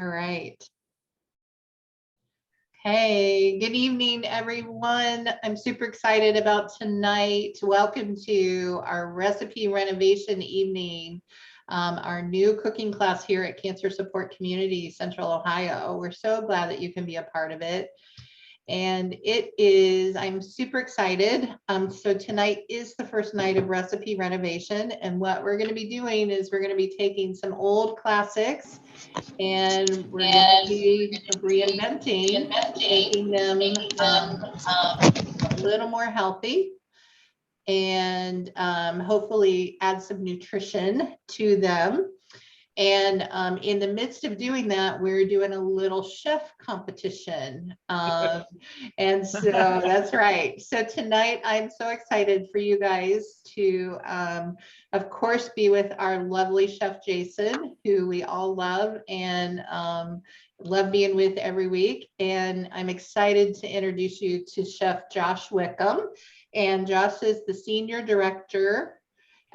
All right. Hey, good evening, everyone. I'm super excited about tonight. Welcome to our recipe renovation evening, our new cooking class here at Cancer Support Community Central Ohio. We're so glad that you can be a part of it. And I'm super excited. So tonight is the first night of recipe renovation. And what we're going to be doing is we're going to be taking some old classics and we're going to be reinventing, making them a little more healthy and hopefully add some nutrition to them. And in the midst of doing that, we're doing a little chef competition. And so that's right. So tonight, I'm so excited for you guys to, of course, be with our lovely Chef Jason, who we all love and love being with every week. And I'm excited to introduce you to Chef Josh Wickham. And Josh is the Senior Director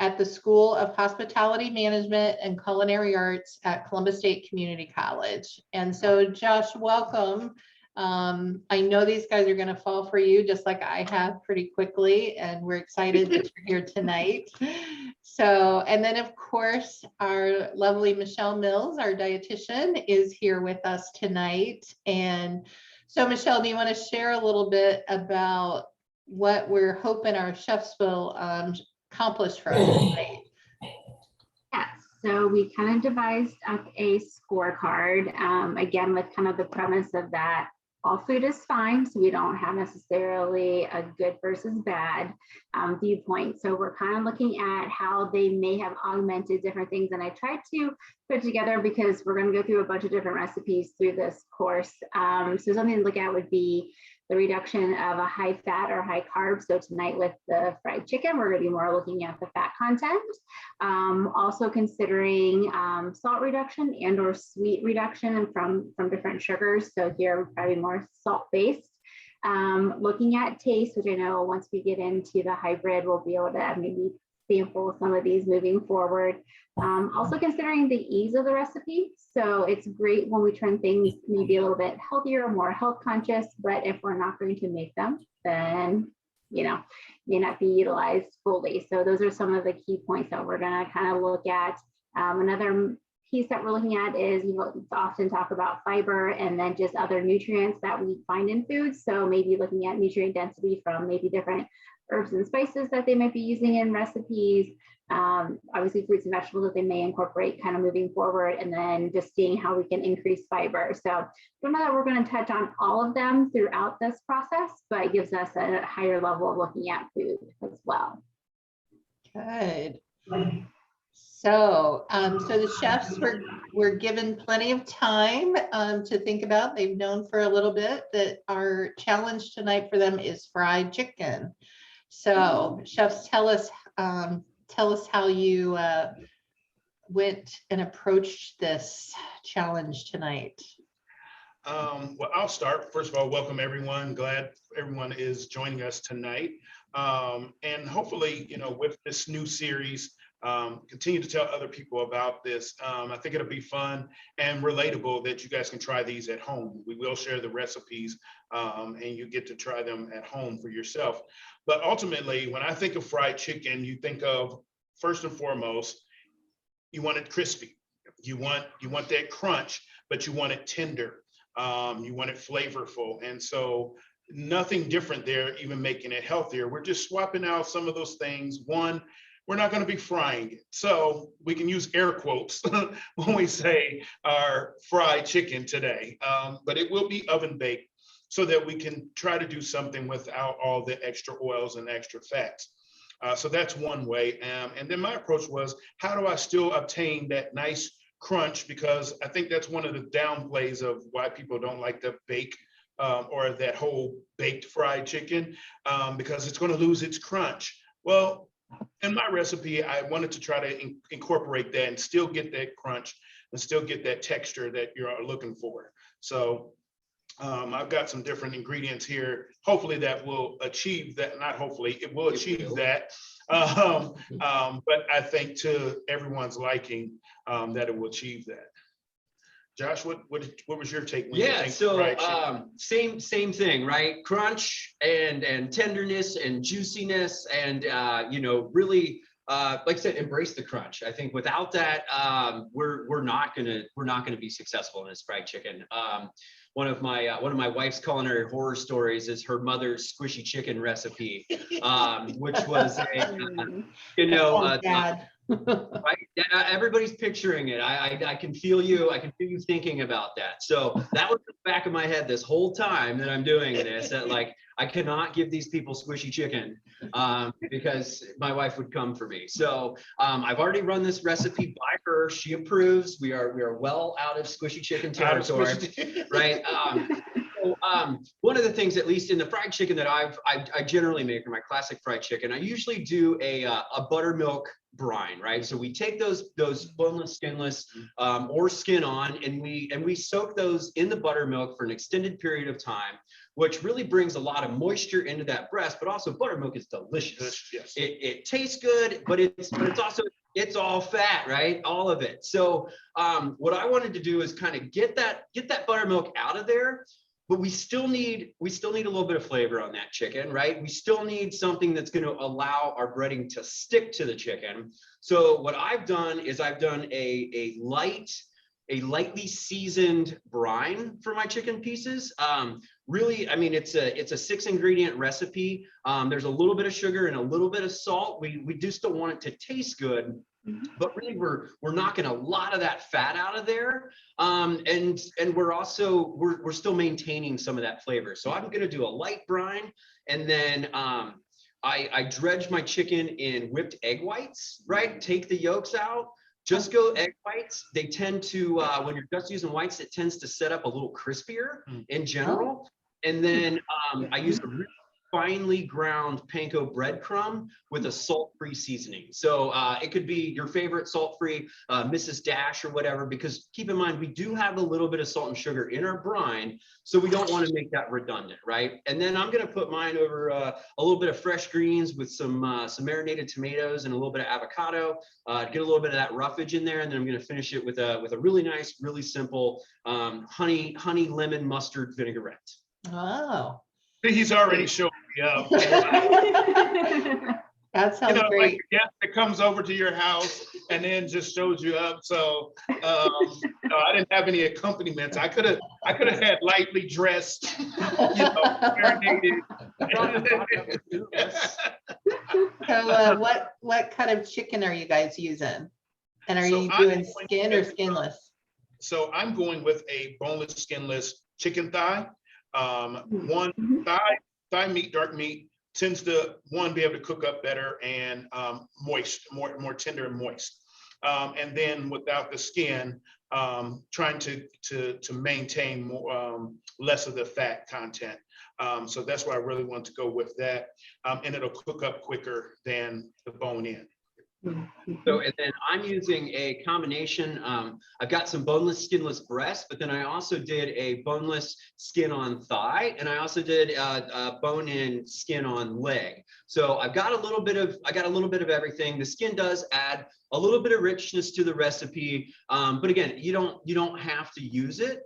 at the School of Hospitality Management and Culinary Arts at Columbus State Community College. And so Josh, welcome. I know these guys are gonna fall for you just like I have pretty quickly, and we're excited that you're here tonight. So, and then of course, our lovely Michelle Mills, our dietitian, is here with us tonight. And so Michelle, do you wanna share a little bit about what we're hoping our chefs will accomplished for us tonight? Yeah, so we kind of devised up a scorecard, again, with kind of the premise of that all food is fine, so we don't have necessarily a good versus bad viewpoint. So we're kind of looking at how they may have augmented different things, and I tried to put together because we're going to go through a bunch of different recipes through this course. So something to look at would be the reduction of a high fat or high carb. So tonight with the fried chicken, we're going to be more looking at the fat content. Also considering salt reduction and or sweet reduction from different sugars. So here we're probably more salt-based. Looking at taste, which I know once we get into the hybrid, we'll be able to maybe sample some of these moving forward. Also considering the ease of the recipe. So it's great when we turn things maybe a little bit healthier, more health conscious, but if we're not going to make them, then, you know, may not be utilized fully. So those are some of the key points that we're gonna kind of look at. Another piece that we're looking at is, you know, often talk about fiber and then just other nutrients that we find in foods. So maybe looking at nutrient density from maybe different herbs and spices that they might be using in recipes, obviously fruits and vegetables that they may incorporate kind of moving forward, and then just seeing how we can increase fiber. So I don't know that we're going to touch on all of them throughout this process, but it gives us a higher level of looking at food as well. Good. So, so the chefs were given plenty of time to think about. They've known for a little bit that our challenge tonight for them is fried chicken. So, chefs, tell us how you went and approached this challenge tonight. Well, I'll start. First of all, welcome everyone. Glad everyone is joining us tonight. And hopefully, you know, with this new series, continue to tell other people about this. I think it'll be fun and relatable that you guys can try these at home. We will share the recipes and you get to try them at home for yourself. But ultimately, when I think of fried chicken, you think of, first and foremost, you want it crispy. You want that crunch, but you want it tender. You want it flavorful. And so nothing different there, even making it healthier. We're just swapping out some of those things. One, we're not going to be frying it. So we can use air quotes when we say our fried chicken today, but it will be oven baked so that we can try to do something without all the extra oils and extra fats. So that's one way. And then my approach was, how do I still obtain that nice crunch? Because I think that's one of the downplays of why people don't like to bake or that whole baked fried chicken, because it's going to lose its crunch. Well, in my recipe, I wanted to try to incorporate that and still get that crunch and still get that texture that you're looking for. So I've got some different ingredients here. Hopefully that will achieve that. Not hopefully, it will achieve that. But I think to everyone's liking that it will achieve that. Josh, what was your take? When Yeah, you think so fried chicken? same thing, right? Crunch and tenderness and juiciness and really like I said, embrace the crunch. I think without that, we're not gonna be successful in this fried chicken. One of my wife's culinary horror stories is her mother's squishy chicken recipe, which was Bad. right? Everybody's picturing it. I can feel you. I can feel you thinking about that. So that was in the back of my head this whole time that I'm doing this. That like I cannot give these people squishy chicken because my wife would come for me. So I've already run this recipe by her. She approves. We are well out of squishy chicken territory, right? One of the things, at least in the fried chicken that I generally make, or my classic fried chicken, I usually do a buttermilk brine, right? So we take those boneless, skinless, or skin on, and we soak those in the buttermilk for an extended period of time, which really brings a lot of moisture into that breast. But also, buttermilk is delicious. Yes. It tastes good, but it's also all fat, right? All of it. So what I wanted to do is kind of get that buttermilk out of there. But we still need a little bit of flavor on that chicken, right? We still need something that's going to allow our breading to stick to the chicken. So what I've done is I've done a lightly seasoned brine for my chicken pieces. Really, I mean, it's a 6-ingredient recipe. There's a little bit of sugar and a little bit of salt. We do still want it to taste good, but really we're knocking a lot of that fat out of there. And we're still maintaining some of that flavor. So I'm going to do a light brine, and then I dredge my chicken in whipped egg whites, right? Take the yolks out. Just go egg whites. They tend to, when you're just using whites, it tends to set up a little crispier in general. And then I use a really finely ground panko breadcrumb with a salt-free seasoning. So it could be your favorite salt-free Mrs. Dash or whatever, because keep in mind, we do have a little bit of salt and sugar in our brine, so we don't want to make that redundant, right? And then I'm going to put mine over a little bit of fresh greens with some marinated tomatoes and a little bit of avocado, get a little bit of that roughage in there, and then I'm going to finish it with a really nice, really simple honey lemon mustard vinaigrette. Oh, He's already showing me up. that sounds great. Like a guest that comes over to your house and then just shows you up. So no, I didn't have any accompaniments. I could have had lightly dressed, marinated. So what kind of chicken are you guys using? And are you doing skin or skinless? So I'm going with a boneless, skinless chicken thigh. One thigh meat, dark meat, tends to be able to cook up better and moist, more tender and moist. And then without the skin, trying to maintain more less of the fat content. So that's why I really want to go with that. And it'll cook up quicker than the bone in. So, and then I'm using a combination. I've got some boneless, skinless breast, but then I also did a boneless skin on thigh, and I also did a bone-in skin on leg. So I've got a little bit of everything. The skin does add a little bit of richness to the recipe, but again, you don't have to use it.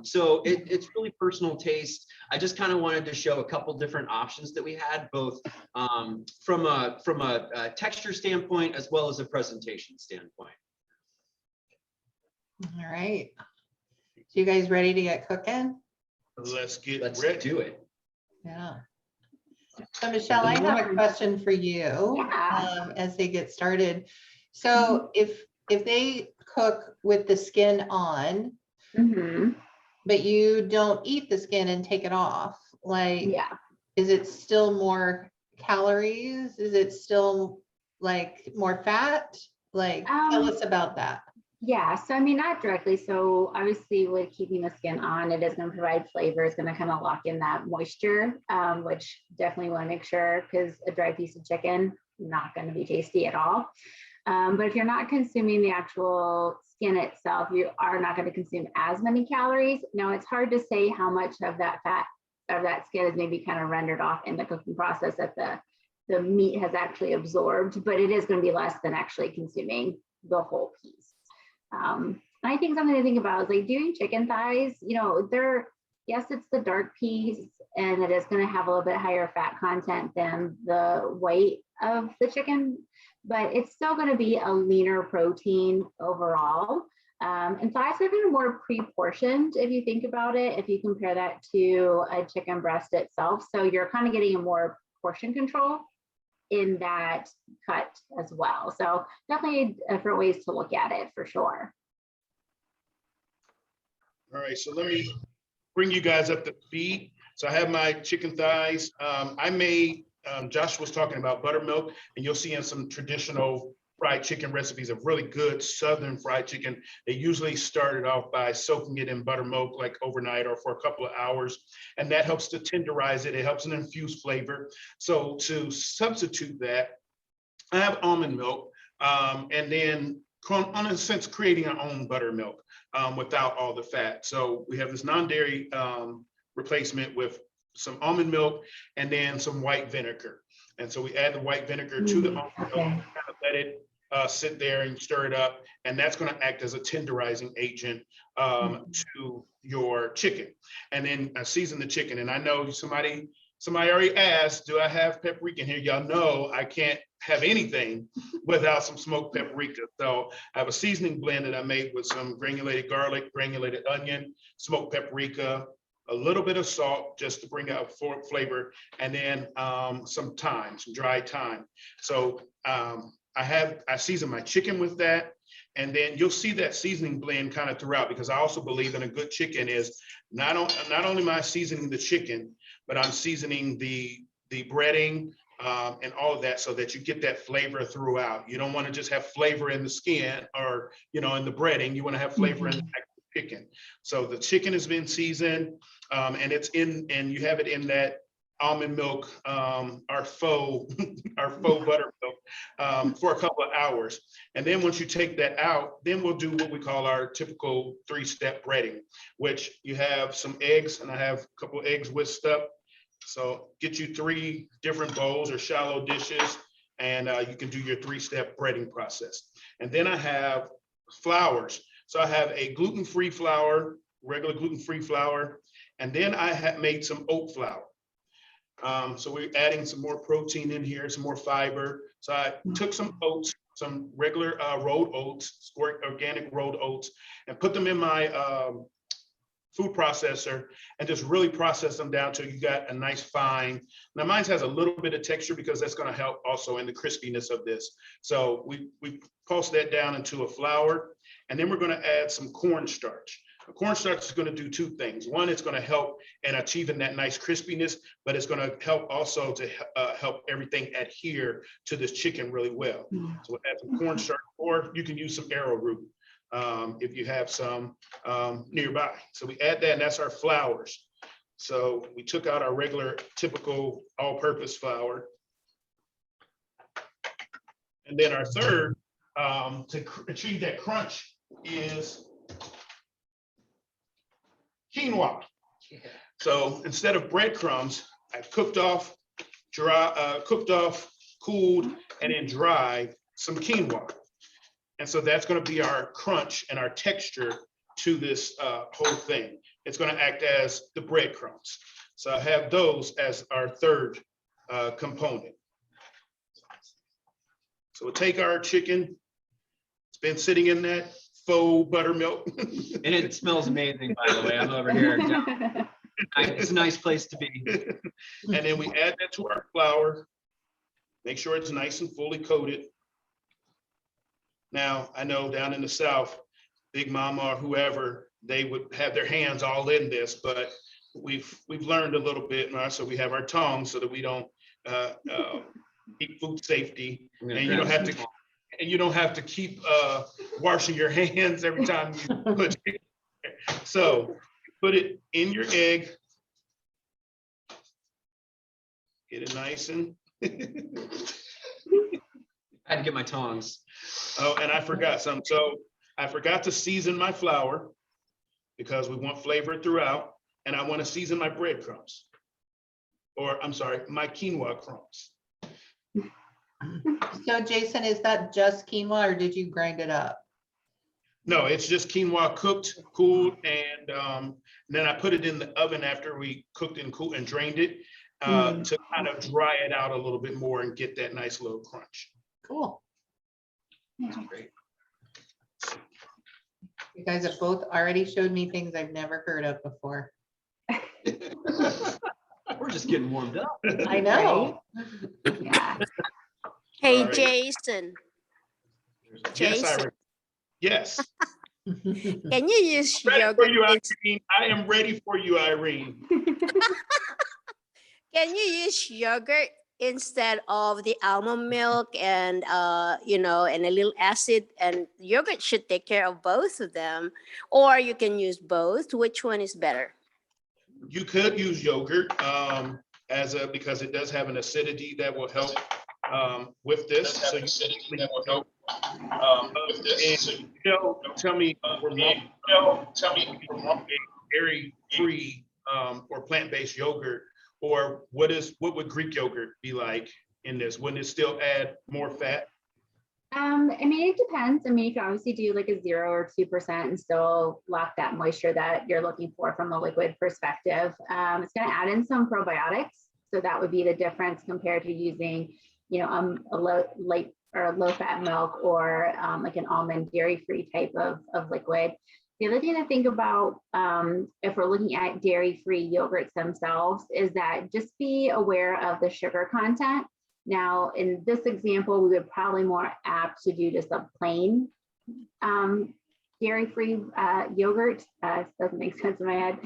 So it's really personal taste. I just kind of wanted to show a couple different options that we had, both from a texture standpoint as well as a presentation standpoint. All right. So you guys ready to get cooking? Let's do it. Yeah. So Michelle, I have a question for you. Yeah. As they get started. So if they cook with the skin on, but you don't eat the skin and take it off, like, is it still more calories? Is it still like more fat? Like, tell us about that. Yeah, so I mean, not directly. So obviously with keeping the skin on, it is going to provide flavor. It's going to kind of lock in that moisture, which definitely want to make sure, because a dry piece of chicken, not going to be tasty at all. But if you're not consuming the actual skin itself, you are not going to consume as many calories. Now, it's hard to say how much of that fat of that skin is maybe kind of rendered off in the cooking process that the meat has actually absorbed, but it is going to be less than actually consuming the whole piece. I think something to think about is like doing chicken thighs, you know, yes, it's the dark piece and it is going to have a little bit higher fat content than the white of the chicken, but it's still going to be a leaner protein overall. And thighs are kind of more pre-portioned if you think about it, if you compare that to a chicken breast itself. So you're kind of getting a more portion control in that cut as well. So definitely different ways to look at it for sure. All right, so let me bring you guys up to speed. So I have my chicken thighs. I made, Josh was talking about buttermilk, and you'll see in some traditional fried chicken recipes of really good Southern fried chicken. They usually started off by soaking it in buttermilk like overnight or for a couple of hours, and that helps to tenderize it. It helps to infuse flavor. So to substitute that, I have almond milk, and then in a sense creating our own buttermilk without all the fat. So we have this non-dairy replacement with some almond milk and then some white vinegar. And so we add the white vinegar to the almond milk, kind of let it sit there and stir it up. And that's going to act as a tenderizing agent to your chicken. And then I season the chicken. And I know somebody already asked, do I have paprika in here? Y'all know I can't have anything without some smoked paprika. So I have a seasoning blend that I made with some granulated garlic, granulated onion, smoked paprika, a little bit of salt just to bring out flavor, and then some thyme, some dried thyme. So I season my chicken with that, and then you'll see that seasoning blend kind of throughout, because I also believe in a good chicken is not only am I seasoning the chicken, but I'm seasoning the breading and all of that so that you get that flavor throughout. You don't want to just have flavor in the skin or, in the breading. You want to have flavor in the chicken. So the chicken has been seasoned and and you have it in that almond milk, our faux buttermilk for a couple of hours. And then once you take that out, then we'll do what we call our typical 3-step breading, which you have some eggs, and I have a couple of eggs whisked up. So get you 3 different bowls or shallow dishes, and you can do your 3-step breading process. And then I have flours. So I have a gluten-free flour, regular gluten-free flour, and then I have made some oat flour. So we're adding some more protein in here, some more fiber. So I took some oats, some regular rolled oats, organic rolled oats, and put them in my food processor and just really process them down till you got a nice fine. Now mine has a little bit of texture because that's going to help also in the crispiness of this. So we pulse that down into a flour, and then we're going to add some cornstarch. Cornstarch is going to do 2 things. One, it's going to help in achieving that nice crispiness, but it's going to help also to help everything adhere to this chicken really well. So we'll add some cornstarch, or you can use some arrowroot if you have some nearby. So we add that, and that's our flours. So we took out our regular, typical all-purpose flour. And then our third, to achieve that crunch, is quinoa. So instead of breadcrumbs, I've cooked off, cooled, and then dried some quinoa. And so that's going to be our crunch and our texture to this whole thing. It's going to act as the breadcrumbs. So I have those as our third component. So we'll take our chicken. It's been sitting in that faux buttermilk. And it smells amazing, by the way. I'm over here. It's a nice place to be. And then we add that to our flour. Make sure it's nice and fully coated. Now, I know down in the South, Big Mama or whoever, they would have their hands all in this, but we've learned a little bit, so we have our tongs so that we don't keep food safety, and you don't have to keep washing your hands every time you put it. So put it in your egg, get it nice and. I had to get my tongs. Oh, and I forgot something. So I forgot to season my flour because we want flavor throughout, and I want to season my breadcrumbs, or I'm sorry, my quinoa crumbs. So Jason, is that just quinoa or did you grind it up? No, it's just quinoa cooked, cooled, and then I put it in the oven after we cooked and cooled and drained it to kind of dry it out a little bit more and get that nice little crunch. Cool. Yeah. Great. You guys have both already showed me things I've never heard of before. We're just getting warmed up. I know. Yeah. Hey, All right. Jason, Yes, Jason, Irene. Yes. can you use Ready yogurt? for you, Irene. I am ready for you, Irene. Can you use yogurt instead of the almond milk and and a little acid? And yogurt should take care of both of them, or you can use both. Which one is better? You could use yogurt because it does have an acidity that will help with this. So you will help with this. And tell me dairy-free or plant-based yogurt, or what would Greek yogurt be like in this? Wouldn't it still add more fat? I mean, it depends. I mean, you can obviously do like a 0 or 2% and still lock that moisture that you're looking for from a liquid perspective. It's going to add in some probiotics. So that would be the difference compared to using, a low fat milk or like an almond dairy-free type of liquid. The other thing to think about if we're looking at dairy-free yogurts themselves is that just be aware of the sugar content. Now, in this example, we would probably more apt to do just a plain dairy-free yogurt. Doesn't make sense in my head,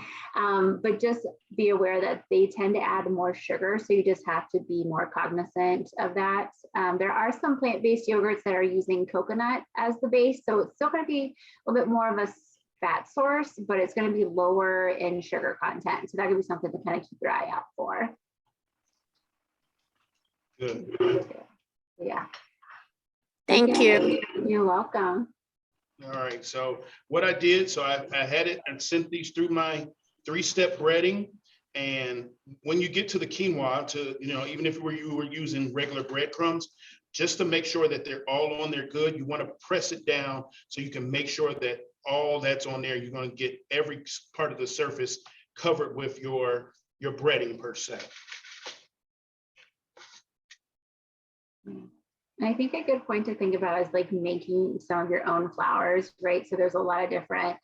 but just be aware that they tend to add more sugar. So you just have to be more cognizant of that. There are some plant-based yogurts that are using coconut as the base. So it's still going to be a little bit more of a fat source, but it's going to be lower in sugar content. So that could be something to kind of keep your eye out for. Good. Yeah. Thank you. You're welcome. All right, so what I did, so I had it and sent these through my 3-step breading. And when you get to the quinoa, even if you were using regular breadcrumbs, just to make sure that they're all on there good, you want to press it down so you can make sure that all that's on there, you're going to get every part of the surface covered with your breading per se. I think a good point to think about is like making some of your own flours, right? So there's a lot of different,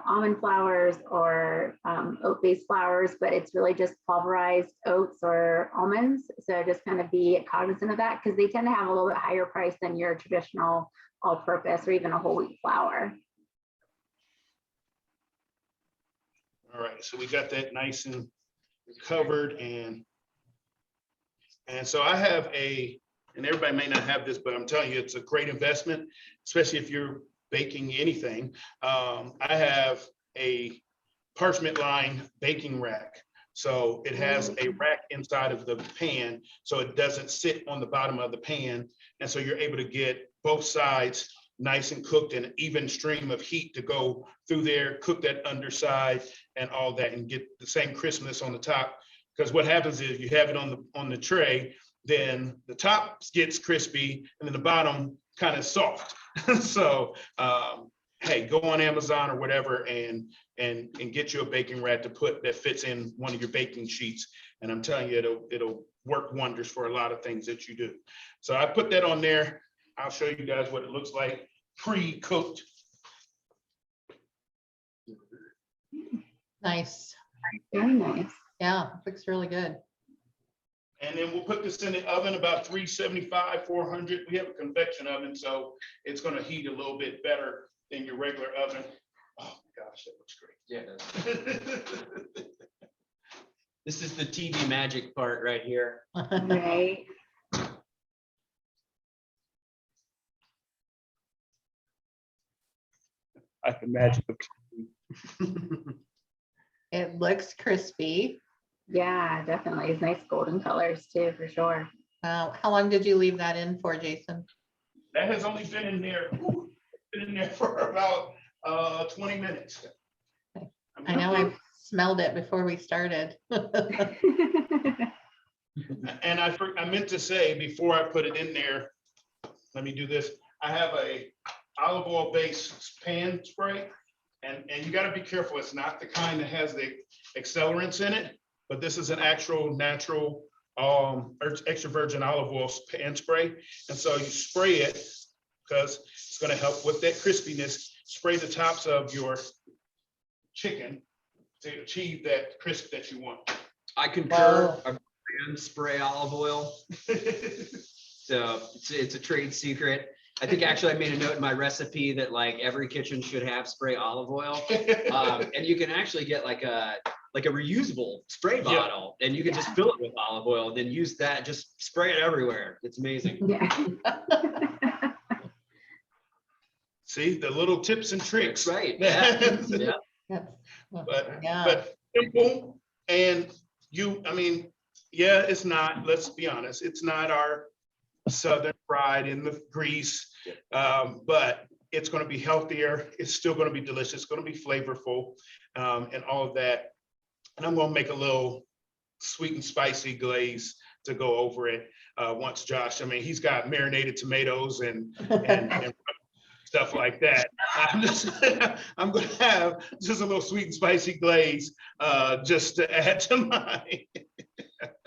almond flours or oat-based flours, but it's really just pulverized oats or almonds. So just kind of be cognizant of that because they tend to have a little bit higher price than your traditional all-purpose or even a whole wheat flour. All right, so we got that nice and covered, and so I have and everybody may not have this, but I'm telling you, it's a great investment, especially if you're baking anything. I have a parchment lined baking rack. So it has a rack inside of the pan, so it doesn't sit on the bottom of the pan. And so you're able to get both sides nice and cooked and an even stream of heat to go through there, cook that underside and all that, and get the same crispness on the top. Because what happens is you have it on the tray, then the top gets crispy and then the bottom kind of soft. So hey, go on Amazon or whatever and get you a baking rack to put that fits in one of your baking sheets. And I'm telling you, it'll work wonders for a lot of things that you do. So I put that on there. I'll show you guys what it looks like pre-cooked. Nice. Very nice. Yeah, looks really good. And then we'll put this in the oven about 375, 400. We have a convection oven, so it's going to heat a little bit better than your regular oven. Oh my gosh, that looks great. Yeah. This is the TV magic part right here. Right. I can imagine. It looks crispy. Yeah, definitely. It's nice golden colors too, for sure. How long did you leave that in for, Jason? That has only been in there for about 20 minutes. I know I smelled it before we started. And I meant to say before I put it in there, let me do this. I have a olive oil based pan spray. And you got to be careful. It's not the kind that has the accelerants in it, but this is an actual natural extra virgin olive oil pan spray. And so you spray it because it's going to help with that crispiness. Spray the tops of your chicken to achieve that crisp that you want. I concur. Wow. I spray olive oil. So it's a trade secret. I think actually I made a note in my recipe that like every kitchen should have spray olive oil. And you can actually get like a reusable spray bottle, and you can just fill it with olive oil and then use that, just spray it everywhere. It's amazing. Yeah. See the little tips and tricks. That's right. Yeah. Yeah. But simple, and I mean, yeah, it's not, let's be honest, it's not our Southern fried in the grease, but it's going to be healthier. It's still going to be delicious. It's going to be flavorful, and all of that. And I'm going to make a little sweet and spicy glaze to go over it once Josh, I mean, he's got marinated tomatoes and stuff like that. I'm going to have just a little sweet and spicy glaze just to add to mine.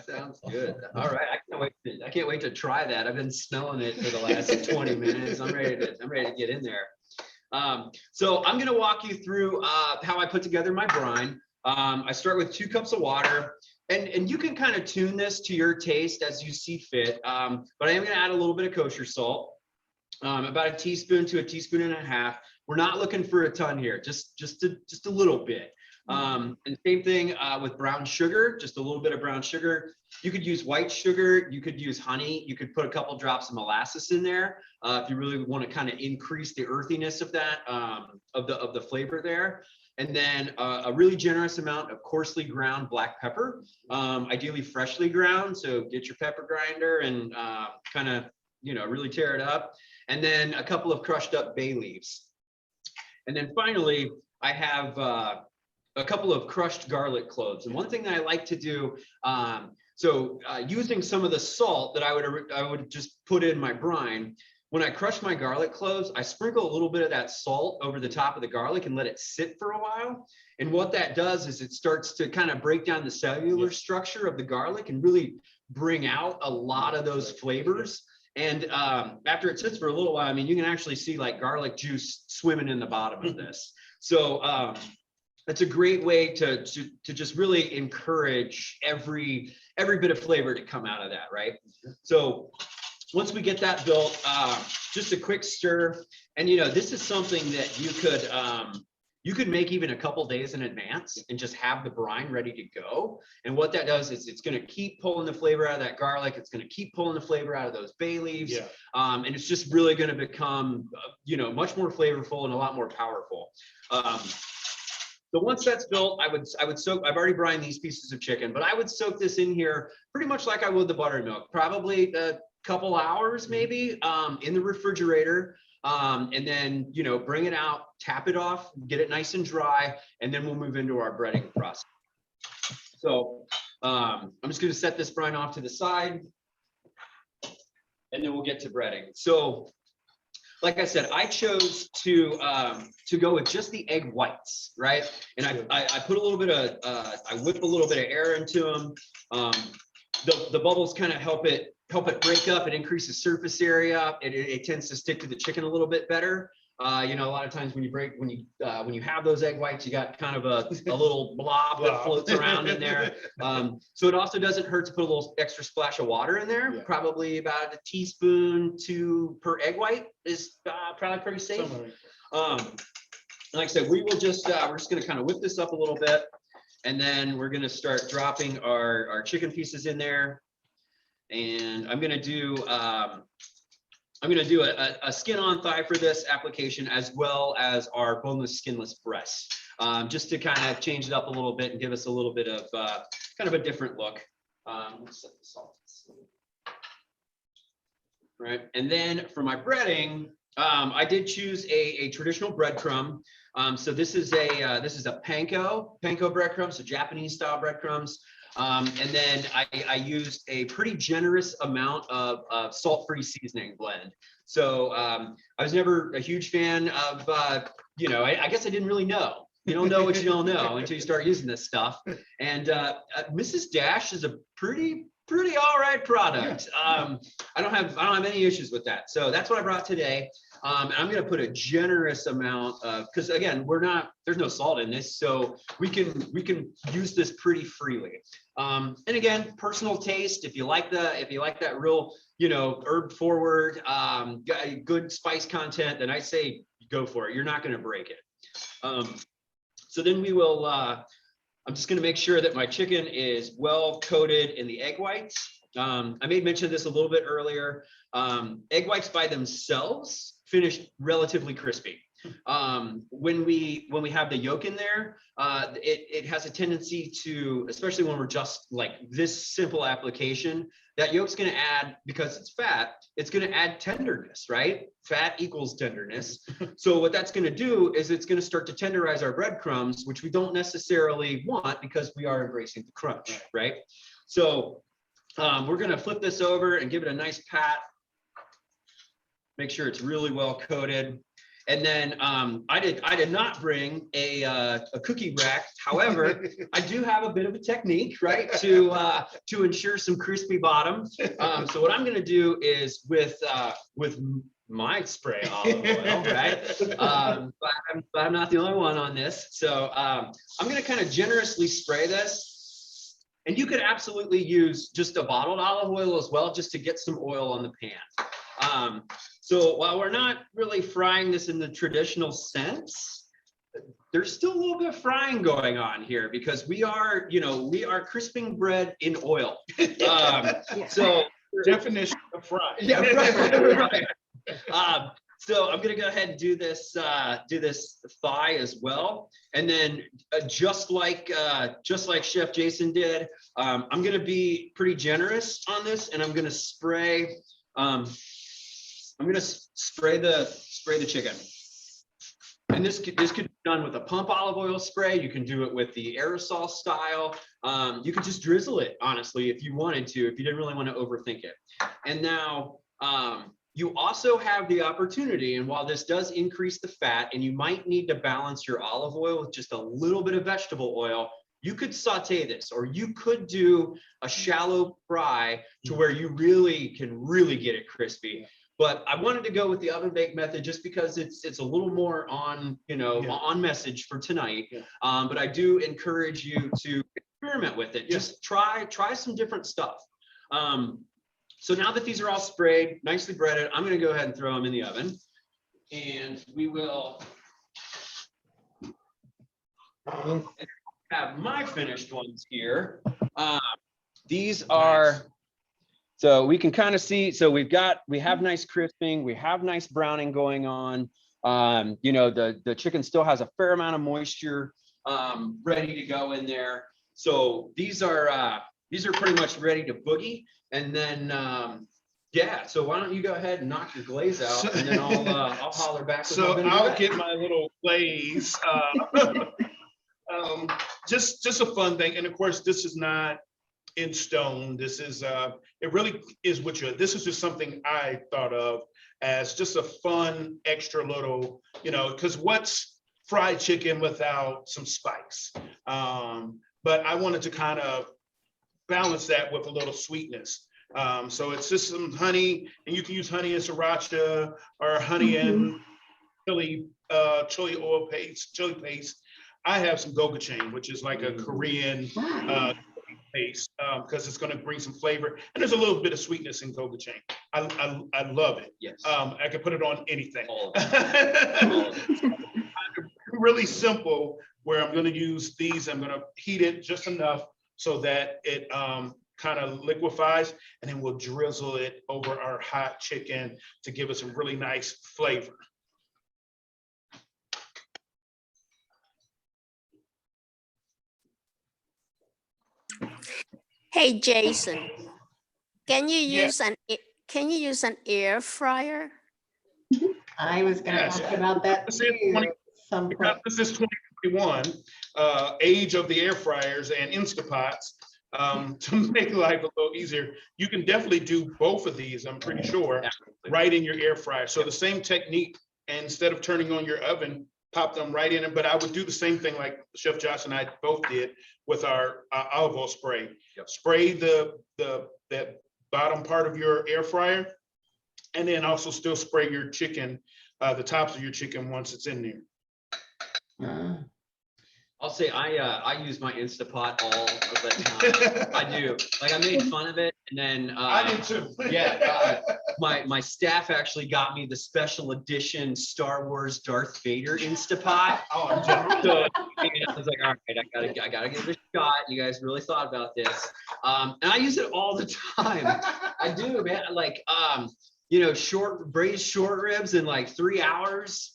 Sounds good. All right. I can't wait to try that. I've been smelling it for the last 20 minutes. I'm ready to get in there. So I'm going to walk you through how I put together my brine. I start with 2 cups of water, and you can kind of tune this to your taste as you see fit. But I am going to add a little bit of kosher salt, about a teaspoon to a teaspoon and a half. We're not looking for a ton here, just a little bit. And same thing with brown sugar, just a little bit of brown sugar. You could use white sugar, you could use honey, you could put a couple drops of molasses in there if you really want to kind of increase the earthiness of that, of the flavor there. And then a really generous amount of coarsely ground black pepper, ideally freshly ground. So get your pepper grinder and kind of, really tear it up. And then a couple of crushed up bay leaves. And then finally, I have a couple of crushed garlic cloves. And one thing that I like to do, using some of the salt that I would just put in my brine, when I crush my garlic cloves, I sprinkle a little bit of that salt over the top of the garlic and let it sit for a while. And what that does is it starts to kind of break down the cellular structure of the garlic and really bring out a lot of those flavors. And after it sits for a little while, I mean, you can actually see like garlic juice swimming in the bottom of this. So it's a great way to just really encourage every bit of flavor to come out of that, right? So once we get that built, just a quick stir. And this is something that you could make even a couple days in advance and just have the brine ready to go. And what that does is it's going to keep pulling the flavor out of that garlic. It's going to keep pulling the flavor out of those bay leaves. Yeah. And it's just really going to become, much more flavorful and a lot more powerful. So once that's built, I would soak, I've already brined these pieces of chicken, but I would soak this in here pretty much like I would the buttermilk, probably a couple hours maybe in the refrigerator. And then, bring it out, tap it off, get it nice and dry, and then we'll move into our breading process. So I'm just going to set this brine off to the side, and then we'll get to breading. So like I said, I chose to go with just the egg whites, right? And I put a little bit of, I whip a little bit of air into them. The bubbles kind of help it break up. It increases surface area. It tends to stick to the chicken a little bit better. A lot of times when you have those egg whites, you got kind of a little blob that floats around in there. So it also doesn't hurt to put a little extra splash of water in there. Yeah. Probably about a teaspoon per egg white is probably pretty safe. Like I said, we're just going to kind of whip this up a little bit, and then we're going to start dropping our chicken pieces in there. And I'm going to do a skin on thigh for this application, as well as our boneless, skinless breasts, just to kind of change it up a little bit and give us a little bit of kind of a different look. Set the salt. Right, and then for my breading, I did choose a traditional breadcrumb. So this is a panko breadcrumb, so Japanese style breadcrumbs. And then I used a pretty generous amount of salt-free seasoning blend. So I was never a huge fan of, you know, I guess I didn't really know. You don't know what you don't know until you start using this stuff. And Mrs. Dash is a pretty all right product. I don't have any issues with that. So that's what I brought today. And I'm going to put a generous amount of, because again, there's no salt in this, so we can use this pretty freely. And again, personal taste. If you like that real, you know, herb forward, good spice content, then I say go for it. You're not going to break it. So then we will. I'm just going to make sure that my chicken is well coated in the egg whites. I made mention of this a little bit earlier. Egg whites by themselves finish relatively crispy. When we have the yolk in there, it has a tendency to, especially when we're just like this simple application, that yolk's going to add, because it's fat, it's going to add tenderness, right? Fat equals tenderness. So what that's going to do is it's going to start to tenderize our breadcrumbs, which we don't necessarily want because we are embracing the crunch, right? So we're going to flip this over and give it a nice pat. Make sure it's really well coated. And then I did not bring a cookie rack. However, I do have a bit of a technique, right, to ensure some crispy bottoms. So what I'm going to do is with my spray olive oil, right? But I'm not the only one on this. So I'm going to kind of generously spray this. And you could absolutely use just a bottled olive oil as well, just to get some oil on the pan. So while we're not really frying this in the traditional sense, there's still a little bit of frying going on here because we are crisping bread in oil. So Definition of frying. Yeah, right. So I'm gonna go ahead and do this thigh as well, and then just like Chef Jason did, I'm gonna be pretty generous on this, and I'm gonna spray. I'm gonna spray the chicken, and this could be done with a pump olive oil spray. You can do it with the aerosol style. You could just drizzle it, honestly, if you wanted to, if you didn't really want to overthink it. And now you also have the opportunity, and while this does increase the fat, and you might need to balance your olive oil with just a little bit of vegetable oil, you could saute this, or you could do a shallow fry to where you can really get it crispy. But I wanted to go with the oven bake method just because it's a little more on, on message for tonight. But I do encourage you to experiment with it. Just try some different stuff. So now that these are all sprayed, nicely breaded, I'm going to go ahead and throw them in the oven. And we will have my finished ones here. These are... So we can kind of see, so we have nice crisping, we have nice browning going on. The chicken still has a fair amount of moisture ready to go in there. So these are pretty much ready to boogie. And then, so why don't you go ahead and knock your glaze out, and then I'll holler back. So I'll get my little glaze. Just a fun thing. And of course, this is not in stone. This is it really is this is just something I thought of as just a fun extra little, because what's fried chicken without some spice? But I wanted to kind of balance that with a little sweetness. So it's just some honey, and you can use honey and sriracha or honey and chili oil paste, chili paste. I have some gochujang, which is like a Korean paste, because it's going to bring some flavor, and there's a little bit of sweetness in gochujang. I love it. Yes. I can put it on anything. Really simple. Where I'm going to use these, I'm going to heat it just enough so that it kind of liquefies, and then we'll drizzle it over our hot chicken to give us a really nice flavor. Hey, Jason, can you use an air fryer? I was going to ask about that too. This is 2021, age of the air fryers and Instapots. to make life a little easier, you can definitely do both of these, I'm pretty sure, Absolutely. right in your air fryer. So the same technique, and instead of turning on your oven, pop them right in it. But I would do the same thing like Chef Josh and I both did with our olive oil spray. Yep. Spray that bottom part of your air fryer, and then also still spray your chicken, the tops of your chicken once it's in there. I'll say I use my Instapot all of the time. I do. Like I made fun of it, and then I did too. yeah, my staff actually got me the special edition Star Wars Darth Vader Instapot. Oh, I'm joking. So I was like, all right, I gotta give it a shot. You guys really thought about this, and I use it all the time. I do, man. Like you know, braised short ribs in like 3 hours.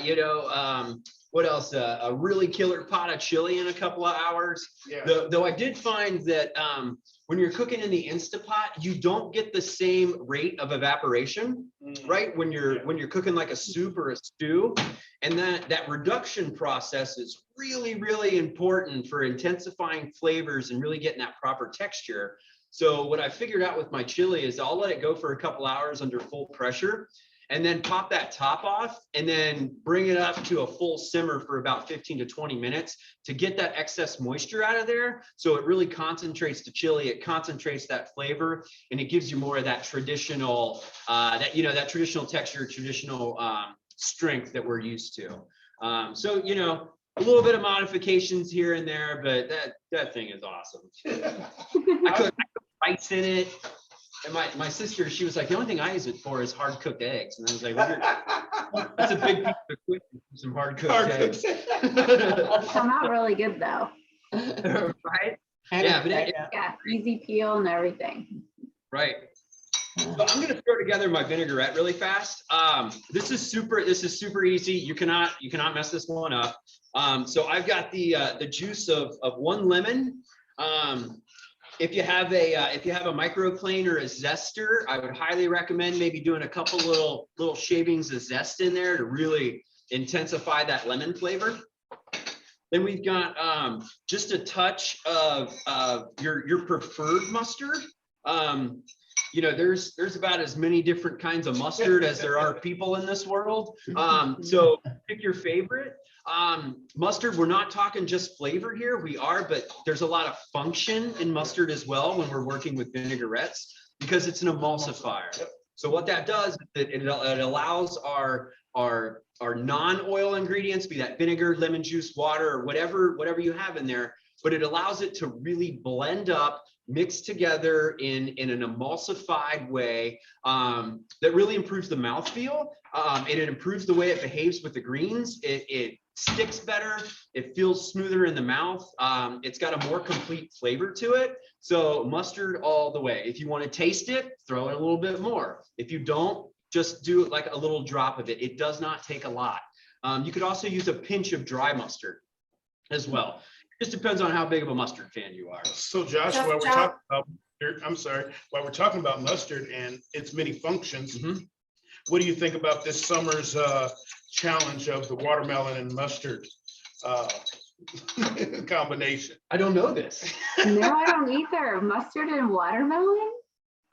You know. What else? A really killer pot of chili in a couple of hours. Yeah. Though I did find that when you're cooking in the Instapot, you don't get the same rate of evaporation, right? When you're cooking like a soup or a stew, and that reduction process is really, really important for intensifying flavors and really getting that proper texture. So what I figured out with my chili is I'll let it go for a couple hours under full pressure, and then pop that top off, and then bring it up to a full simmer for about 15 to 20 minutes to get that excess moisture out of there. So it really concentrates the chili, it concentrates that flavor, and it gives you more of that traditional, that traditional texture, traditional strength that we're used to. So, you know, a little bit of modifications here and there, but that thing is awesome. I cook rice in it. And my sister, she was like, the only thing I use it for is hard cooked eggs. And I was like, well, that's a big piece of equipment for some hard cooked eggs. Come out really good though. Right? Yeah, but Yeah, easy peel and everything. right. So I'm gonna throw together my vinaigrette really fast. This is super easy. You cannot mess this one up. So I've got the juice of 1 lemon. If you have a microplane or a zester, I would highly recommend maybe doing a couple little shavings of zest in there to really intensify that lemon flavor. Then we've got just a touch of your preferred mustard. You know, there's about as many different kinds of mustard as there are people in this world. So pick your favorite. Mustard, we're not talking just flavor here. We are, but there's a lot of function in mustard as well when we're working with vinaigrettes, because it's an emulsifier. So what that does, it allows our non-oil ingredients, be that vinegar, lemon juice, water, or whatever you have in there, but it allows it to really blend up, mix together in an emulsified way that really improves the mouthfeel, and it improves the way it behaves with the greens. It sticks better, it feels smoother in the mouth. It's got a more complete flavor to it. So mustard all the way. If you want to taste it, throw in a little bit more. If you don't, just do like a little drop of it. It does not take a lot. You could also use a pinch of dry mustard as well. Just depends on how big of a mustard fan you are. So Josh, while we're talking about mustard and its many functions, what do you think about this summer's challenge of the watermelon and mustard combination? I don't know this. No, I don't either. Mustard and watermelon?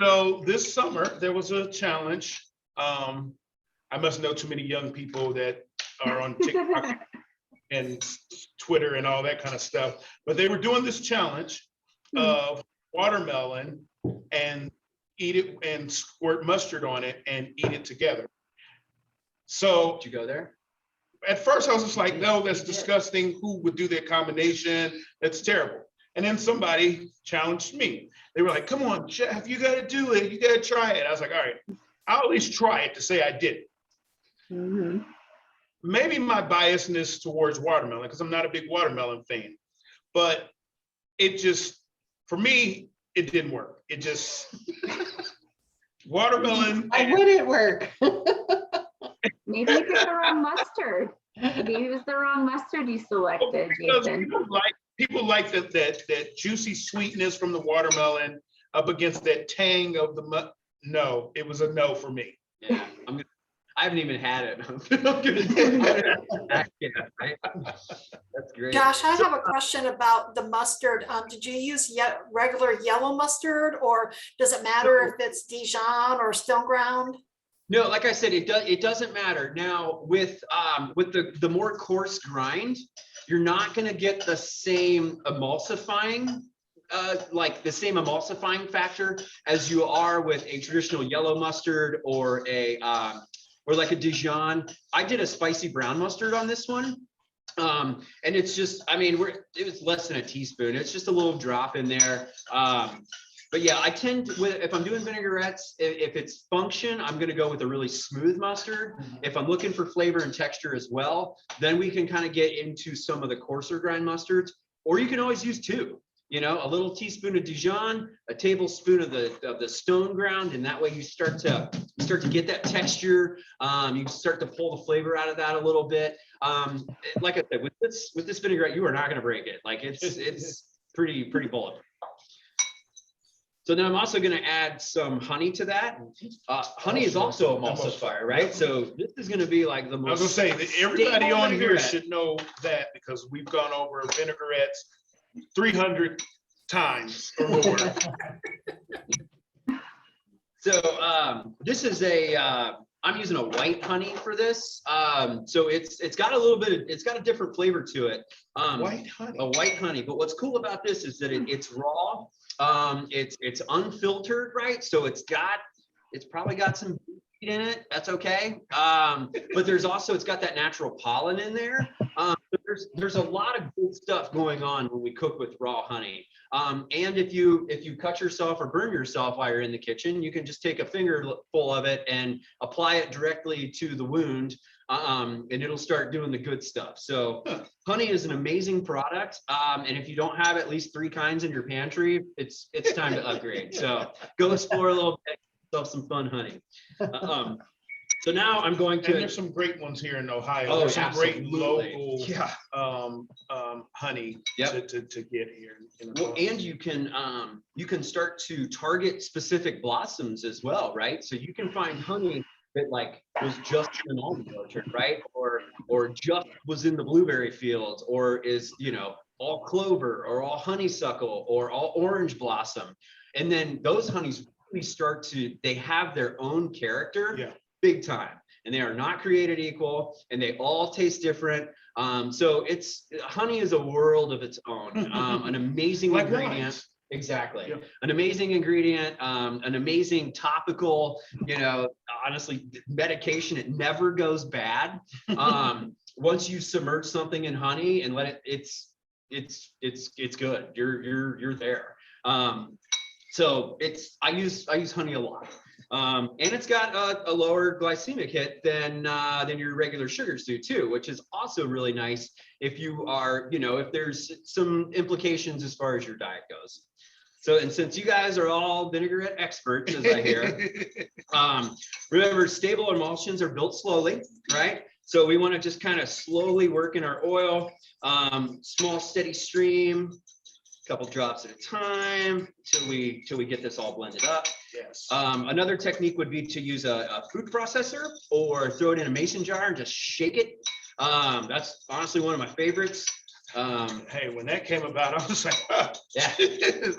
So this summer, there was a challenge. I must know too many young people that are on TikTok and Twitter and all that kind of stuff, but they were doing this challenge of watermelon and eat it and squirt mustard on it and eat it together. So Did you go there? at first I was just like, no, that's disgusting. Who would do that combination? That's terrible. And then somebody challenged me. They were like, come on, Chef, you got to do it. You got to try it. I was like, all right, I'll at least try it to say I did it. Maybe my biasness towards watermelon, because I'm not a big watermelon fan, but it just, for me, it didn't work. It just, watermelon. Why would it work? Maybe you picked the wrong mustard. Maybe it was the wrong mustard you selected, Because Jason. people like that juicy sweetness from the watermelon up against that tang of the no, it was a no for me. Yeah, haven't even had it. I'm gonna do it. Yeah, right? That's great. Josh, I have a question about the mustard. Did you use regular yellow mustard, or does it matter if it's Dijon or stone ground? No, like I said, it doesn't matter. Now with the more coarse grind, you're not going to get the same emulsifying factor as you are with a traditional yellow mustard or like a Dijon. I did a spicy brown mustard on this one. And it's just, I mean, it was less than a teaspoon. It's just a little drop in there. But yeah, I tend to, if I'm doing vinaigrettes, if it's function, I'm going to go with a really smooth mustard. If I'm looking for flavor and texture as well, then we can kind of get into some of the coarser grind mustards, or you can always use two, you know, a little teaspoon of Dijon, a tablespoon of the stone ground. And that way you start to get that texture. You start to pull the flavor out of that a little bit. Like I said, with this vinaigrette, you are not going to break it. Like it's pretty bulletproof. So then I'm also going to add some honey to that. Honey is also a emulsifier, right? So this is going to be like the most. I was going to say that everybody on here should know that, because we've gone over vinaigrettes 300 times or more. So this is I'm using a white honey for this. So it's got a little bit it's got a different flavor to it. White honey. A white honey. But what's cool about this is that it's raw. It's unfiltered, right? So it's probably got some heat in it. That's okay. But it's got that natural pollen in there. There's a lot of good stuff going on when we cook with raw honey. And if you cut yourself or burn yourself while you're in the kitchen, you can just take a fingerful of it and apply it directly to the wound. And it'll start doing the good stuff. So honey is an amazing product. And if you don't have at least 3 kinds in your pantry, it's time to upgrade. So go explore a little bit, get yourself some fun honey. So now I'm going to. And there's some great ones here in Ohio. Oh, there's some absolutely. great local Yeah. honey Yep. to get here. Well, and you can start to target specific blossoms as well, right? So you can find honey that like was just in an almond orchard, right? Or just was in the blueberry fields, or is, you know, all clover or all honeysuckle or all orange blossom. And then those honeys really they have their own character, big time. And they are not created equal, and they all taste different. So honey is a world of its own, an amazing like ingredient. wines. Exactly. Yep. An amazing ingredient, an amazing topical, you know, honestly, medication. It never goes bad. Once you submerge something in honey and let it's good. You're there. So I use honey a lot. And it's got a lower glycemic hit than your regular sugars do too, which is also really nice if you are, you know, if there's some implications as far as your diet goes. So, and since you guys are all vinaigrette experts, as I hear, remember, stable emulsions are built slowly, right? So we want to just kind of slowly work in our oil, small steady stream, a couple drops at a time till we get this all blended up. Yes. Another technique would be to use a food processor or throw it in a mason jar and just shake it. That's honestly one of my favorites. Hey, when that came about, I was like, oh. Yeah.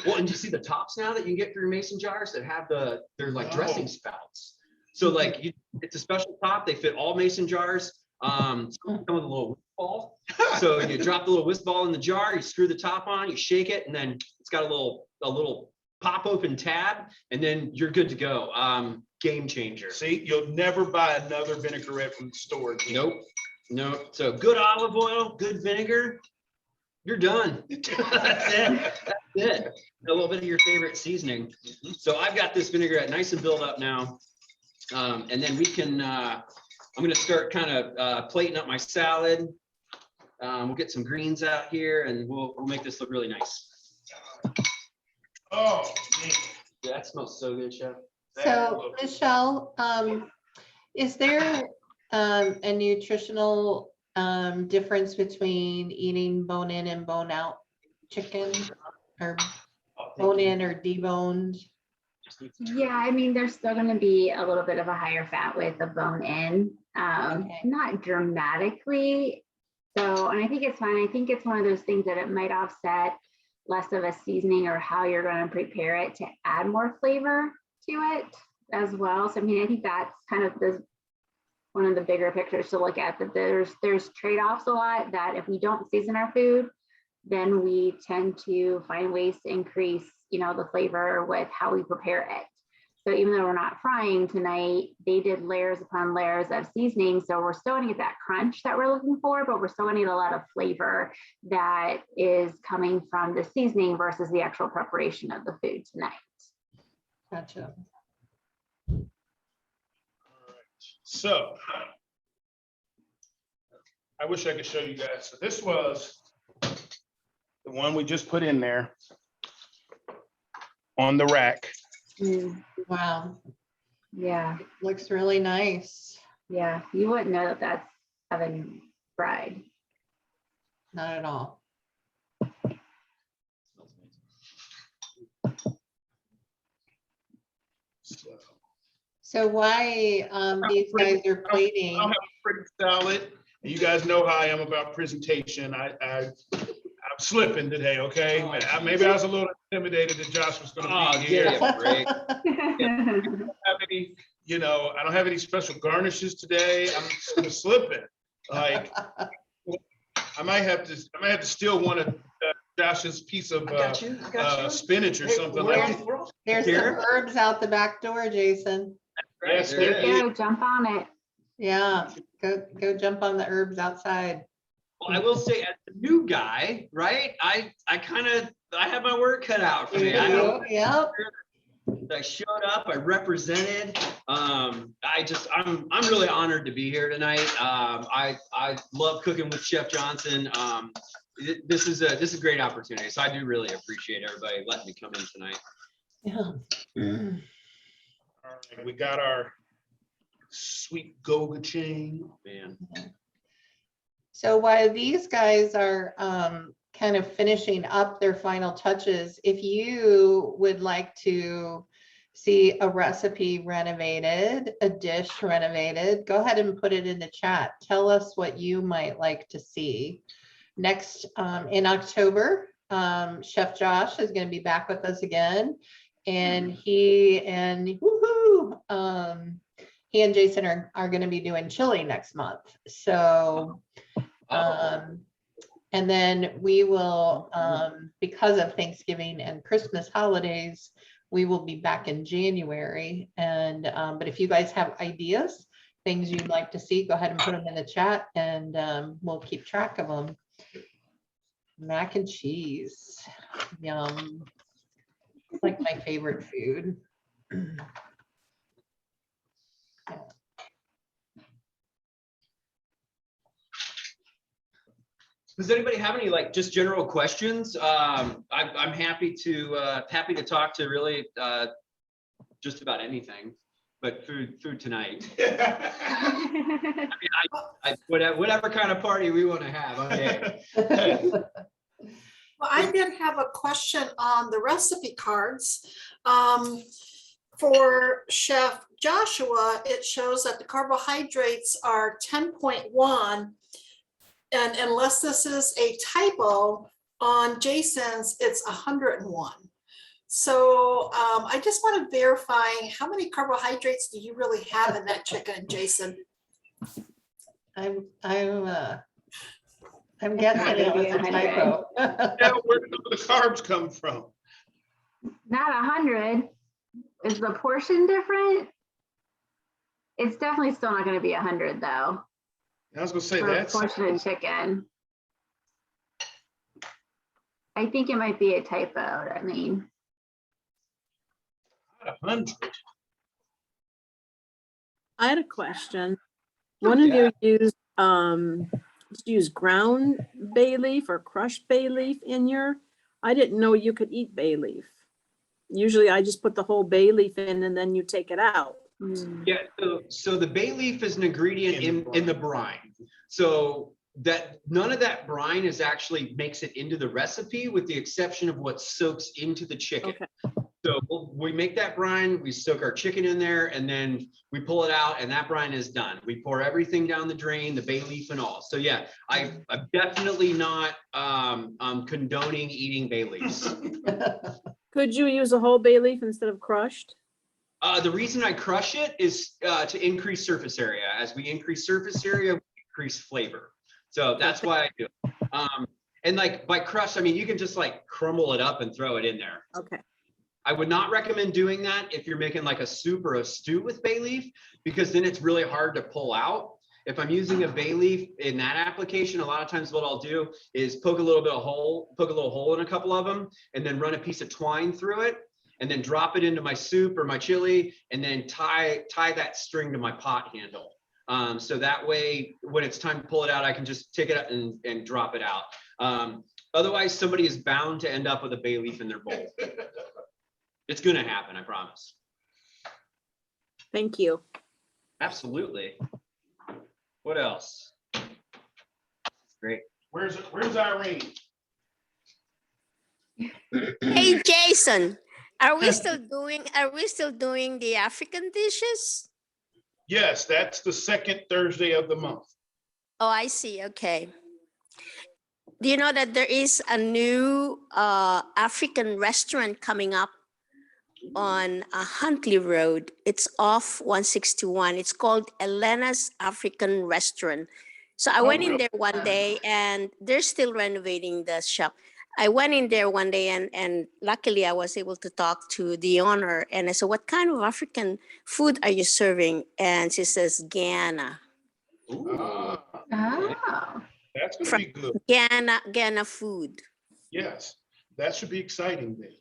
Well, and you see the tops now that you can get for your mason jars that have they're like dressing spouts. So like it's a special top. They fit all mason jars. Some come with a little whisk ball. So you drop the little whisk ball in the jar, you screw the top on, you shake it, and then it's got a little pop open tab, and then you're good to go. Game changer. See, you'll never buy another vinaigrette from the store again. Nope. So good olive oil, good vinegar, you're done. That's it. A little bit of your favorite seasoning. So I've got this vinaigrette nice and built up now. And then we can, I'm going to start kind of plating up my salad. We'll get some greens out here and we'll make this look really nice. Oh, man. Yeah, that smells so good, Chef. So Michelle, is there a nutritional difference between eating bone in and bone out chicken, or bone in or deboned? Yeah, I mean, there's still going to be a little bit of a higher fat with the bone in, Okay. not dramatically. So, and I think it's fine. I think it's one of those things that it might offset less of a seasoning or how you're going to prepare it to add more flavor to it as well. So, I mean, I think that's kind of one of the bigger pictures to look at, that there's trade-offs a lot, that if we don't season our food, then we tend to find ways to increase, the flavor with how we prepare it. So even though we're not frying tonight, they did layers upon layers of seasoning. So we're still gonna get that crunch that we're looking for, but we're still gonna get a lot of flavor that is coming from the seasoning versus the actual preparation of the food tonight. Gotcha. So I wish I could show you guys. So this was the one we just put in there on the rack. Wow, Yeah, looks really nice. yeah. You wouldn't know that that's oven fried. Not at all. So why these guys are plating? I'll have a pretty salad. You guys know how I am about presentation. I'm slipping today, okay? Maybe I was a little intimidated that Josh was going to be here. give me a break. I don't have any special garnishes today. I'm just slipping. Like, I might have to steal one of Josh's piece of spinach or something like that. There's some herbs out the back door, Jason. Yes, There there it is. Go jump on it. Yeah, go jump on the herbs outside. Well, I will say, as a new guy, right? I have my work cut out for me. Yep. I showed up, I represented. I'm really honored to be here tonight. I love cooking with Chef Johnson. This is a great opportunity. So I do really appreciate everybody letting me come in tonight. Yeah. All right, we got our sweet goga chain. Man. So while these guys are kind of finishing up their final touches, if you would like to see a recipe renovated, a dish renovated, go ahead and put it in the chat. Tell us what you might like to see. Next, in October, Chef Josh is going to be back with us again. And he and Jason are going to be doing chili next month. So, and then we will, because of Thanksgiving and Christmas holidays, we will be back in January. And but if you guys have ideas, things you'd like to see, go ahead and put them in the chat, and we'll keep track of them. Mac and cheese, yum. It's like my favorite food. Does anybody have any just general questions? I'm happy to talk to really just about anything, but through tonight. Whatever kind of party we want to have. Okay. Well, I did have a question on the recipe cards. For Chef Joshua, it shows that the carbohydrates are 10.1. And unless this is a typo, on Jason's, it's 101. So I just want to verify, how many carbohydrates do you really have in that chicken, Jason? I'm guessing it was a typo. Yeah, where do the carbs come from? Not 100. Is the portion different? It's definitely still not going to be 100 though. I was gonna say For that's portion of chicken. I think it might be a typo. I mean, 100. I had a question. One of you use ground bay leaf or crushed bay leaf in your, I didn't know you could eat bay leaf. Usually I just put the whole bay leaf in and then you take it out. Yeah, so the bay leaf is an ingredient in the brine. So that none of that brine is actually makes it into the recipe, with the exception of what soaks into the chicken. Okay. So we make that brine, we soak our chicken in there, and then we pull it out, and that brine is done. We pour everything down the drain, the bay leaf and all. So yeah, I'm definitely not condoning eating bay leaves. Could you use a whole bay leaf instead of crushed? The reason I crush it is to increase surface area. As we increase surface area, we increase flavor. So that's why I do it. And like by crush, I mean, you can just like crumble it up and throw it in there. Okay. I would not recommend doing that if you're making like a soup or a stew with bay leaf, because then it's really hard to pull out. If I'm using a bay leaf in that application, a lot of times what I'll do is poke a little hole in a couple of them, and then run a piece of twine through it, and then drop it into my soup or my chili, and then tie that string to my pot handle. So that way, when it's time to pull it out, I can just take it up and drop it out. Otherwise, somebody is bound to end up with a bay leaf in their bowl. It's going to happen, I promise. Thank you. Absolutely. What else? Great. Where's Irene? Hey, Jason, are we still doing the African dishes? Yes, that's the second Thursday of the month. Oh, I see. Okay. Do you know that there is a new African restaurant coming up on Huntley Road? It's off 161. It's called Elena's African Restaurant. So I went in there one day, and they're still renovating the shop. I went in there one day, and luckily I was able to talk to the owner, and I said, "What kind of African food are you serving?" And she says, "Ghana." Ah, Oh. that's going to be good. Ghana food. Yes, that should be exciting then.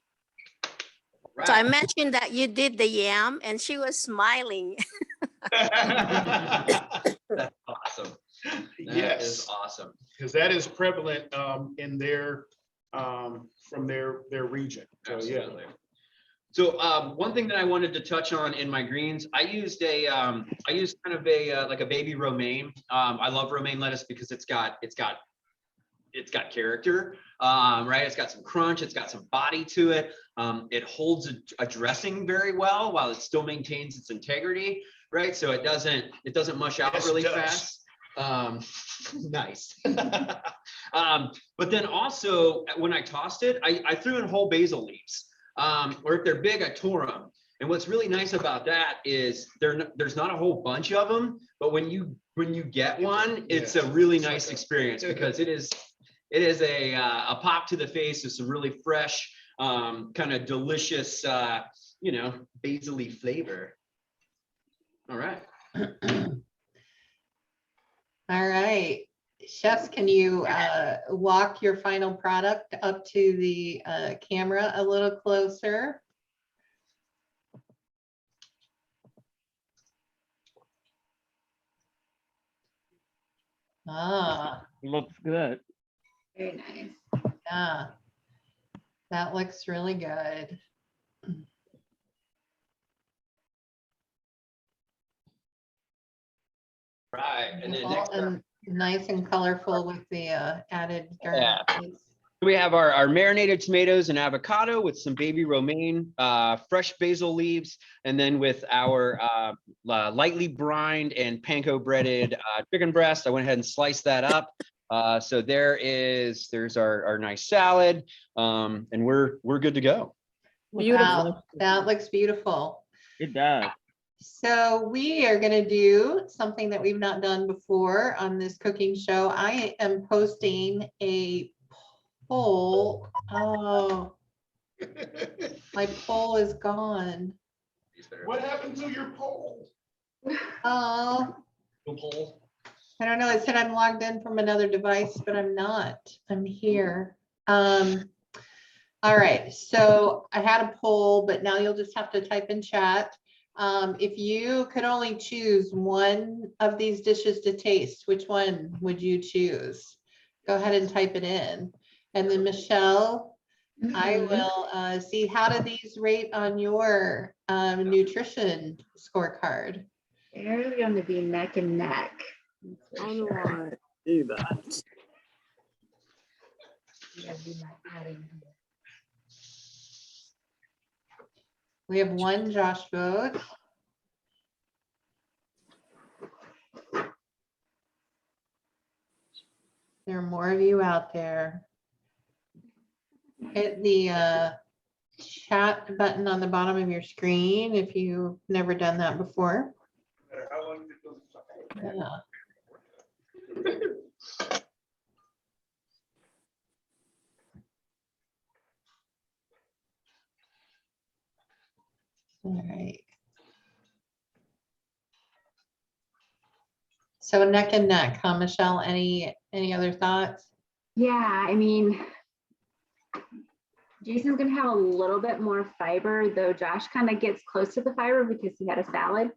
Right. So I mentioned that you did the yam, and she was smiling. That's awesome. That Yes. is awesome. Because that is prevalent in their from their region. So yeah. Absolutely. So one thing that I wanted to touch on in my greens, I used kind of a like a baby romaine. I love romaine lettuce because it's got character, right? It's got some crunch, it's got some body to it. It holds a dressing very well while it still maintains its integrity, right? So it doesn't mush out Yes, really it does. fast. Nice. But then also when I tossed it, I threw in whole basil leaves. Or if they're big, I tore them. And what's really nice about that is there's not a whole bunch of them, but when you get one, it's a really nice experience because it is a pop to the face of some really fresh, kind of delicious, basil-y flavor. All right. All right. Chefs, can you walk your final product up to the camera a little closer? Ah, Looks good. Very nice. yeah. That looks really good. Right. And then next up, And nice and colorful with the added Yeah. garnish. we have our marinated tomatoes and avocado with some baby romaine, fresh basil leaves, and then with our lightly brined and panko breaded chicken breast. I went ahead and sliced that up. So there's our nice salad, and we're good to go. Beautiful. Wow, that looks beautiful. It does. So we are going to do something that we've not done before on this cooking show. I am posting a poll. Oh, my poll is gone. What happened to your poll? Oh, I don't know. It said I'm logged in from another device, but I'm not. I'm here. All right. So I had a poll, but now you'll just have to type in chat. If you could only choose one of these dishes to taste, which one would you choose? Go ahead and type it in. And then Michelle, I will see how do these rate on your nutrition scorecard? They're going to be neck and neck. How do I do that? We have one Josh vote. There are more of you out there. Hit the chat button on the bottom of your screen if you've never done that before. Yeah. All right. So neck and neck, huh, Michelle? Any other thoughts? Yeah, I mean, Jason's gonna have a little bit more fiber, though Josh kind of gets close to the fiber because he had a salad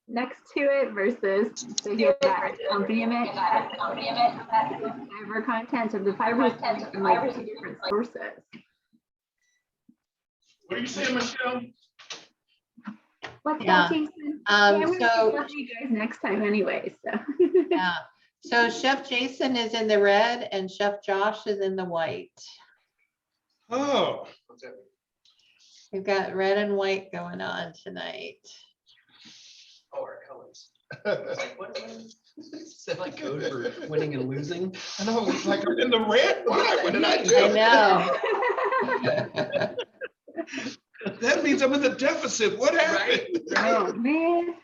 next to it versus, so he had that accompaniment fiber content of the fiber is coming from like two different sources. What are you saying, Michelle? What's Yeah. that, Jason? I'm gonna So talk to you guys next time anyway, so. yeah. So Chef Jason is in the red and Chef Josh is in the white. Oh. What's that? We've got red and white going on tonight. Oh, our colors. It's like, what is that like code for winning and losing? I know, it's like I'm in the red. Why? What did I do? I know. That means I'm in the deficit. What happened? Oh, man.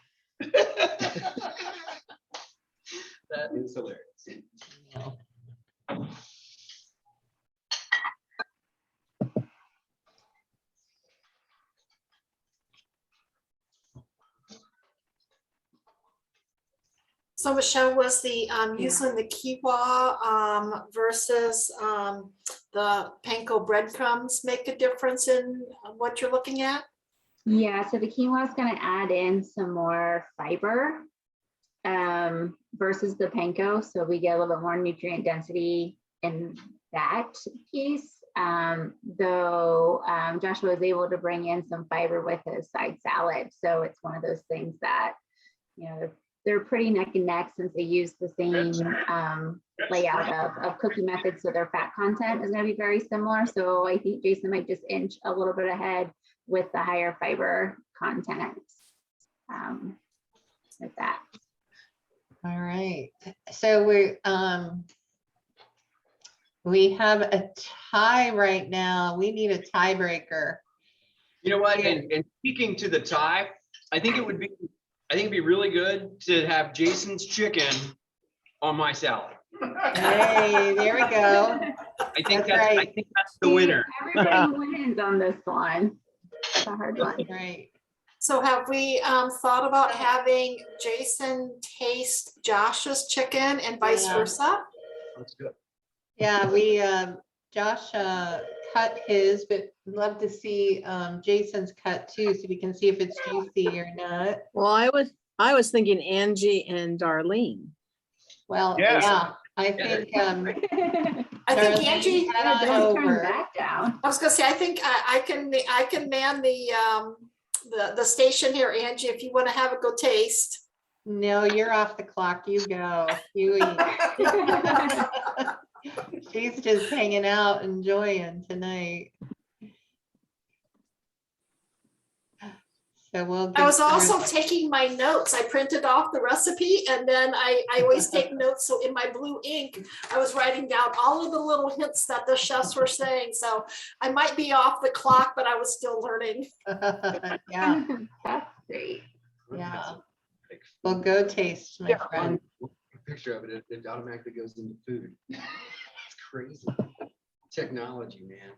That is hilarious. So Michelle, was the using the quinoa versus the panko breadcrumbs make a difference in what you're looking at? Yeah, so the quinoa is going to add in some more fiber versus the panko. So we get a little bit more nutrient density in that piece. Though Joshua was able to bring in some fiber with his side salad. So it's one of those things that, you know, they're pretty neck and neck since they use the same layout of cooking methods. So their fat content is going to be very similar. So I think Jason might just inch a little bit ahead with the higher fiber content with that. All right. So we have a tie right now. We need a tiebreaker. You know what? And speaking to the tie, I think it'd be really good to have Jason's chicken on my salad. Hey, there we go. I think That's right. I think that's the winner. Everybody wins on this one. It's a hard one. Right. So have we thought about having Jason taste Josh's chicken and vice Yeah. versa? That's good. Yeah, we Josh cut his, but love to see Jason's cut too, so we can see if it's juicy or not. Well, I was thinking Angie and Darlene. Well, Yes. yeah, I think I think Darlene, Angie, head on Don't turn over. that down. I was gonna say, I think I can man the station here, Angie, if you want to have a go taste. No, you're off the clock. You go. You eat. She's just hanging out, enjoying tonight. So we'll. I was give her- also taking my notes. I printed off the recipe and then I always take notes. So in my blue ink, I was writing down all of the little hints that the chefs were saying. So I might be off the clock, but I was still learning. Yeah, That's great. yeah. Well, go taste, my friend. A picture of it, it automatically goes into food. It's crazy. Technology, man.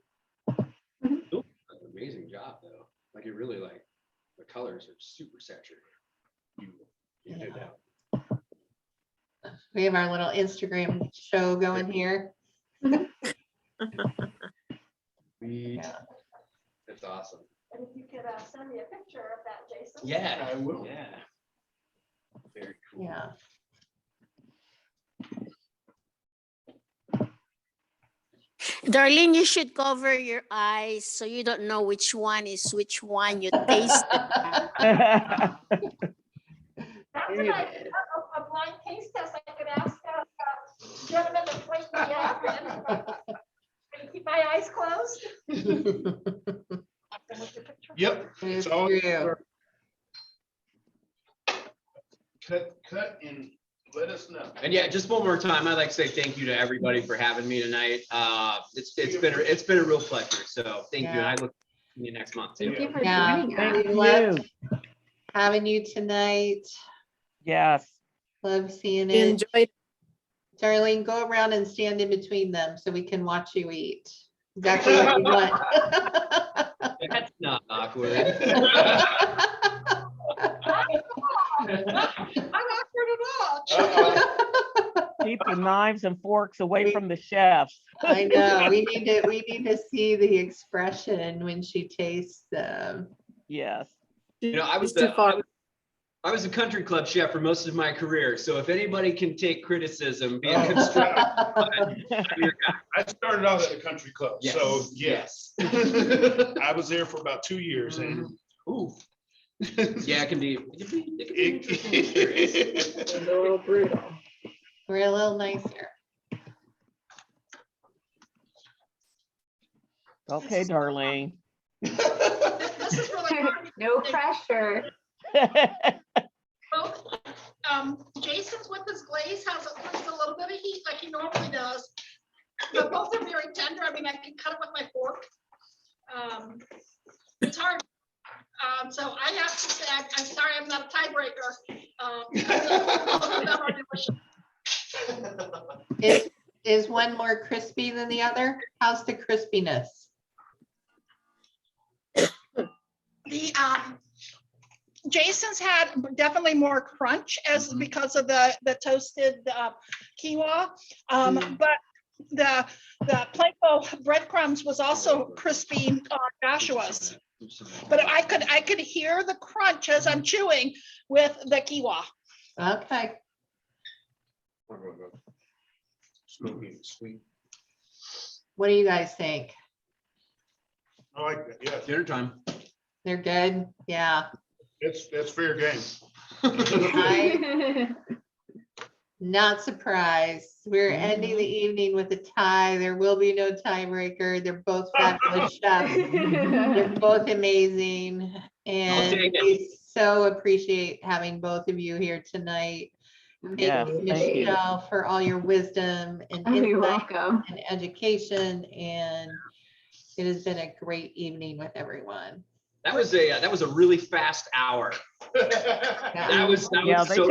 Ooh, that's an amazing job though. Like it really the colors are super saturated. You did that. We have our little Instagram show going here. Yeah. That's awesome. And if you could send me a picture of that, Jason. Yeah, I will. Yeah. Very cool. Yeah. Darlene, you should cover your eyes so you don't know which one is which one you taste. That's There a it is. blind taste test. I could ask gentlemen to wake me up and keep my eyes closed. With your picture. Yep. It's It's all true. cut and let us know. And yeah, just one more time, I'd like to say thank you to everybody for having me tonight. It's been a real pleasure. So thank you. And I look to you next month too. Thank you for Yeah. joining us. We loved having you tonight. Yes. Love seeing it. Enjoy. Darlene, go around and stand in between them so we can watch you eat. Exactly what you want. That's not awkward. I'm awkward at all. Keep the knives and forks away from the chefs. I know, we need to see the expression when she tastes them. Yes. You know, I was a country club chef for most of my career. So if anybody can take criticism, be a constructive. I started out at a country club, so yes. I was there for about 2 years, and ooh. Yeah, it can be. It's a little brutal. We're a little nicer. Okay, Darlene. This is really hard. No pressure. Well, Jason's with his glaze has a little bit of heat like he normally does. But both are very tender. I mean, I can cut it with my fork. It's hard. So I have to say, I'm sorry, I'm not a tiebreaker. Both of them are delicious. Is one more crispy than the other? How's the crispiness? The Jason's had definitely more crunch as because of the toasted quinoa, but the planko breadcrumbs was also crispy on Joshua's. But I could hear the crunch as I'm chewing with the quinoa. Okay. Sweet. What do you guys think? I like that, yeah. Dinner time. They're good? Yeah. That's fair game. Not surprised. We're ending the evening with a tie. There will be no tiebreaker. They're both fabulous chefs. They're both amazing. And take it. we so appreciate having both of you here tonight. Yeah, Thank you, thank you. Michelle, for all your wisdom and Oh, you're insight welcome. and education. And it has been a great evening with everyone. That was a really fast hour. That was Yeah, so